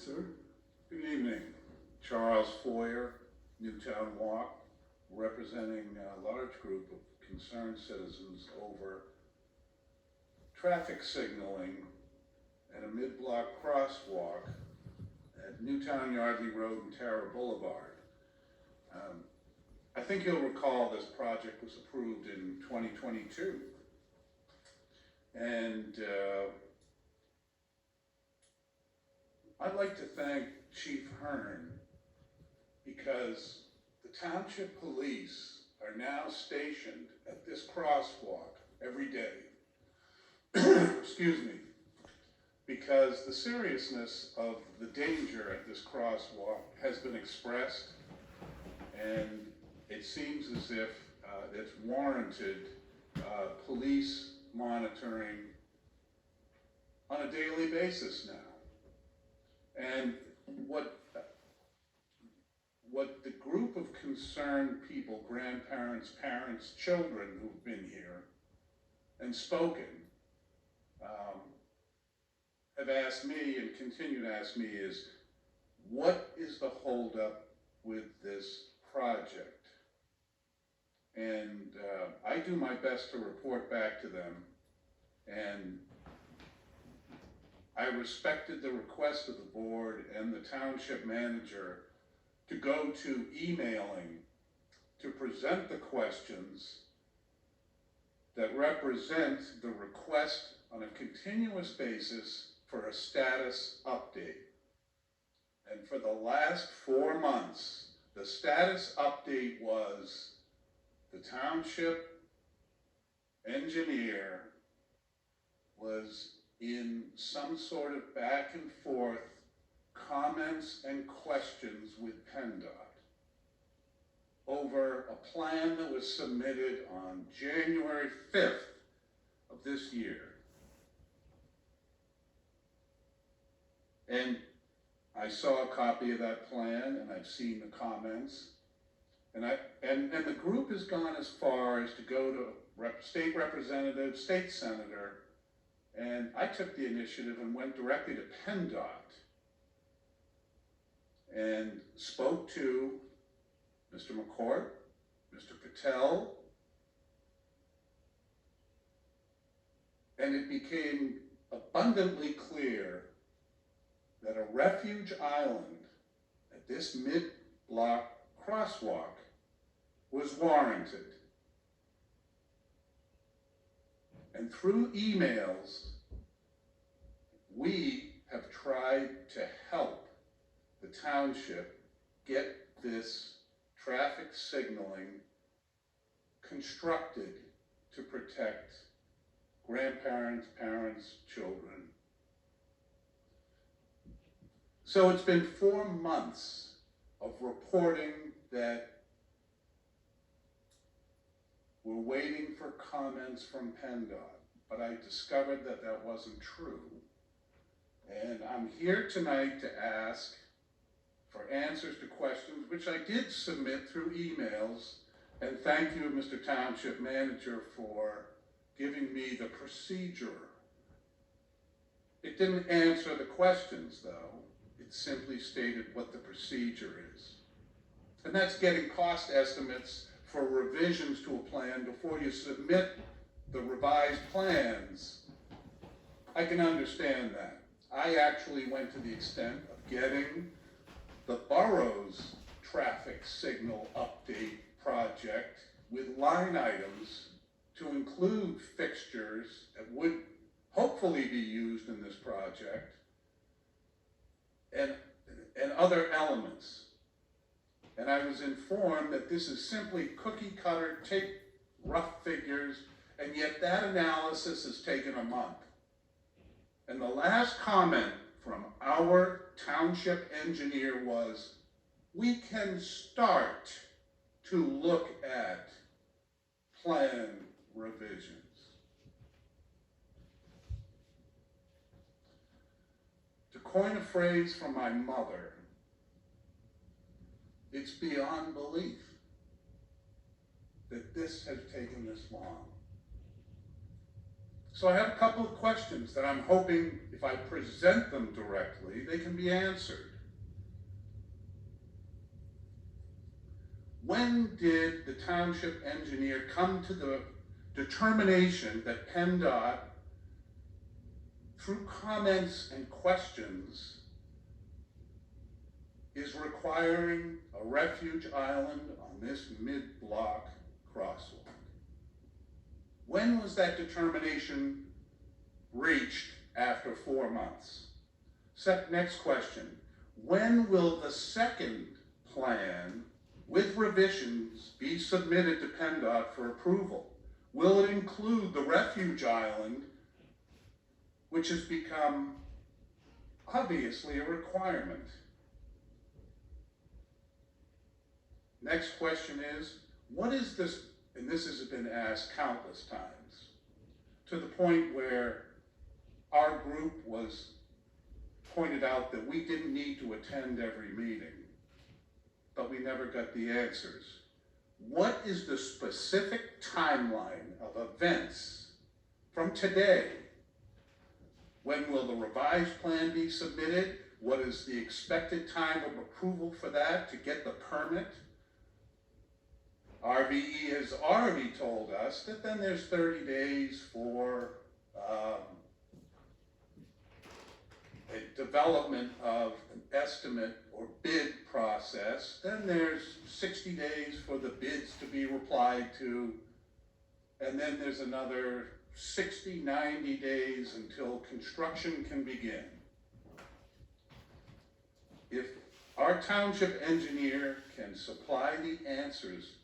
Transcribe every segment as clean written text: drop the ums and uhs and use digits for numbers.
sir. Good evening. Charles Feuer, Newtown Walk, representing a large group of concerned citizens over traffic signaling at a mid-block crosswalk at Newtown-Yardley Rd and Tara Boulevard. I think you'll recall this project was approved in 2022. And I'd like to thank Chief Hearn because the township police are now stationed at this crosswalk every day. Excuse me. Because the seriousness of the danger at this crosswalk has been expressed, and it seems as if it's warranted police monitoring on a daily basis now. And what the group of concerned people, grandparents, parents, children who've been here and spoken, have asked me and continue to ask me is, what is the holdup with this project? And I do my best to report back to them, and I respected the request of the board and the township manager to go to emailing to present the questions that represent the request on a continuous basis for a status update. And for the last 4 months, the status update was the township engineer was in some sort of back and forth comments and questions with PennDOT over a plan that was submitted on January 5th of this year. And I saw a copy of that plan, and I've seen the comments, and the group has gone as far as to go to state representative, state senator, and I took the initiative and went directly to PennDOT and spoke to Mr. McCourt, Mr. Patel, and it became abundantly clear that a refuge island at this mid-block crosswalk was warranted. And through emails, we have tried to help the township get this traffic signaling constructed to protect grandparents, parents, children. So it's been 4 months of reporting that we're waiting for comments from PennDOT, but I discovered that that wasn't true. And I'm here tonight to ask for answers to questions, which I did submit through emails, and thank you, Mr. Township Manager, for giving me the procedure. It didn't answer the questions, though. It simply stated what the procedure is. And that's getting cost estimates for revisions to a plan before you submit the revised plans. I can understand that. I actually went to the extent of getting the borough's traffic signal update project with line items to include fixtures that would hopefully be used in this project, and other elements. And I was informed that this is simply cookie cutter, take rough figures, and yet that analysis has taken a month. And the last comment from our township engineer was, we can start to look at plan revisions. To coin a phrase from my mother, it's beyond belief that this has taken this long. So I have a couple of questions that I'm hoping if I present them directly, they can be answered. When did the township engineer come to the determination that PennDOT, through comments and questions, is requiring a refuge island on this mid-block crosswalk? When was that determination reached after 4 months? Next question, when will the second plan with revisions be submitted to PennDOT for approval? Will it include the refuge island, which has become obviously a requirement? Next question is, what is this, and this has been asked countless times, to the point where our group was pointed out that we didn't need to attend every meeting, but we never got the answers. What is the specific timeline of events from today? When will the revised plan be submitted? What is the expected time of approval for that to get the permit? RVE has already told us that then there's 30 days for a development of an estimate or bid process. Then there's 60 days for the bids to be replied to. And then there's another 60, 90 days until construction can begin. If our township engineer can supply the answers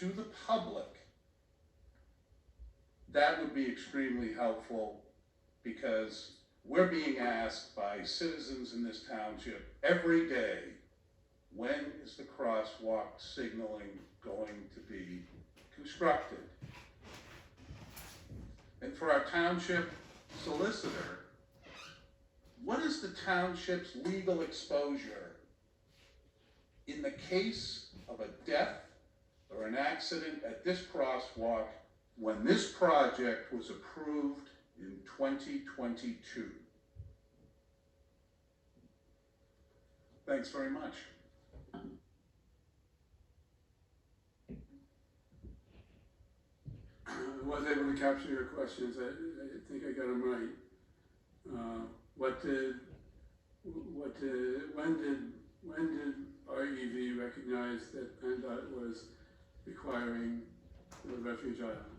to the public, that would be extremely helpful, because we're being asked by citizens in this township every day, when is the crosswalk signaling going to be constructed? And for our township solicitor, what is the township's legal exposure in the case of a death or an accident at this crosswalk when this project was approved in 2022? Thanks very much. I was able to capture your questions. I think I got them right. When did REV recognize that PennDOT was requiring the refuge island?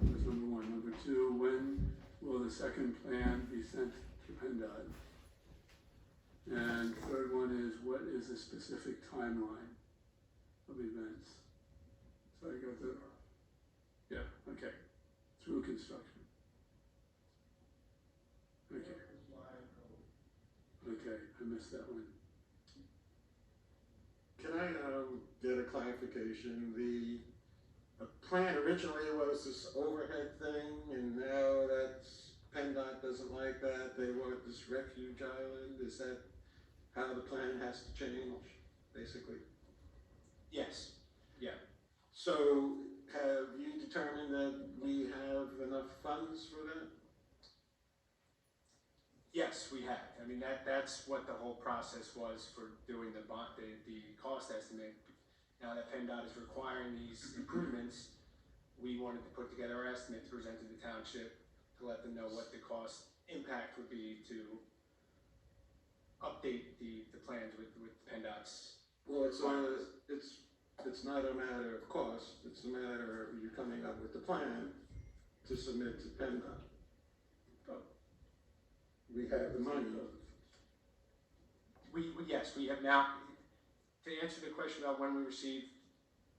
That was number one. Number two, when will the second plan be sent to PennDOT? And third one is, what is the specific timeline of events? So I got the, yeah, okay. Through construction. Okay. Okay, I missed that one. Can I get a clarification? The plan originally was this overhead thing, and now that's PennDOT doesn't like that. They want this refuge island. Is that how the plan has to change, basically? Yes. Yeah. So have you determined that we have enough funds for that? Yes, we have. I mean, that's what the whole process was for doing the cost estimate. Now that PennDOT is requiring these improvements, we wanted to put together our estimate to present to the township to let them know what the cost impact would be to update the plans with PennDOT's. Well, it's not a matter of cost. It's a matter of you coming up with the plan to submit to PennDOT. We have the money. Yes, we have now. To answer the question about when we received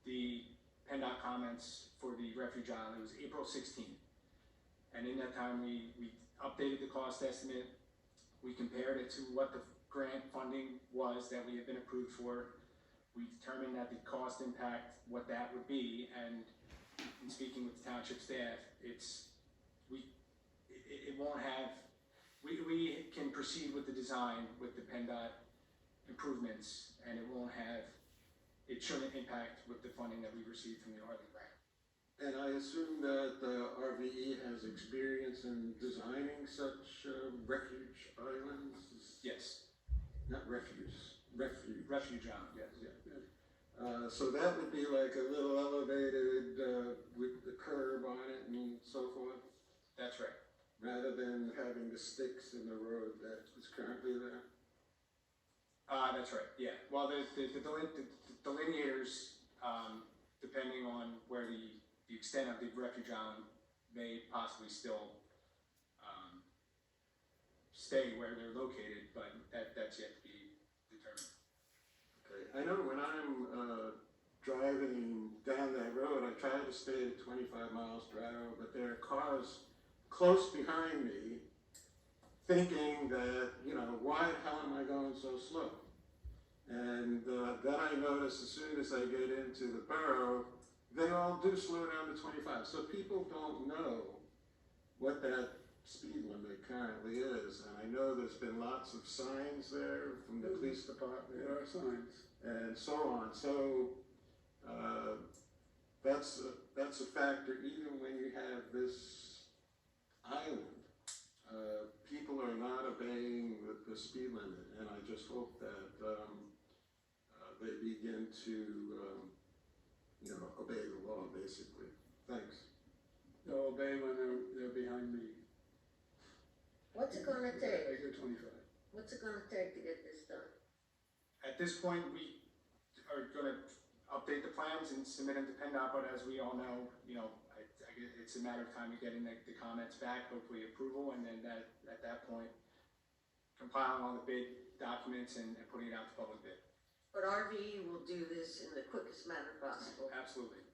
the PennDOT comments for the refuge island, it was April 16th. And in that time, we updated the cost estimate. We compared it to what the grant funding was that we had been approved for. We determined that the cost impact, what that would be, and in speaking with the township staff, it won't have. We can proceed with the design with the PennDOT improvements, and it shouldn't impact with the funding that we received from the Yardley grant. And I assume that RVE has experience in designing such refuge islands? Yes, Not refuge, refuge. Refuge Island, yes. So that would be like a little elevated with the curb on it and so forth, That's right. rather than having the sticks in the road that is currently there? That's right, yeah. Well, the delineators, depending on where the extent of the refuge island may possibly still stay where they're located, but that's yet to be determined. Okay, I know when I'm driving down that road, I try to stay at 25 miles per hour, but there are cars close behind me thinking that, you know, why the hell am I going so slow? And then I notice as soon as I get into the borough, they all do slow down to 25. So people don't know what that speed limit currently is. And I know there's been lots of signs there from the police department. There are signs. And so on. So that's a factor even when you have this island. People are not obeying the speed limit, and I just hope that they begin to obey the law, basically. Thanks. They'll obey when they're behind me. What's it gonna I take? go 25. What's it gonna take to get this done? At this point, we are gonna update the plans and submit them to PennDOT, but as we all know, it's a matter of time of getting the comments back, hopefully approval, and then at that point, compiling all the bid documents and putting it out to public bid. But RVE will do this in the quickest manner possible. Absolutely.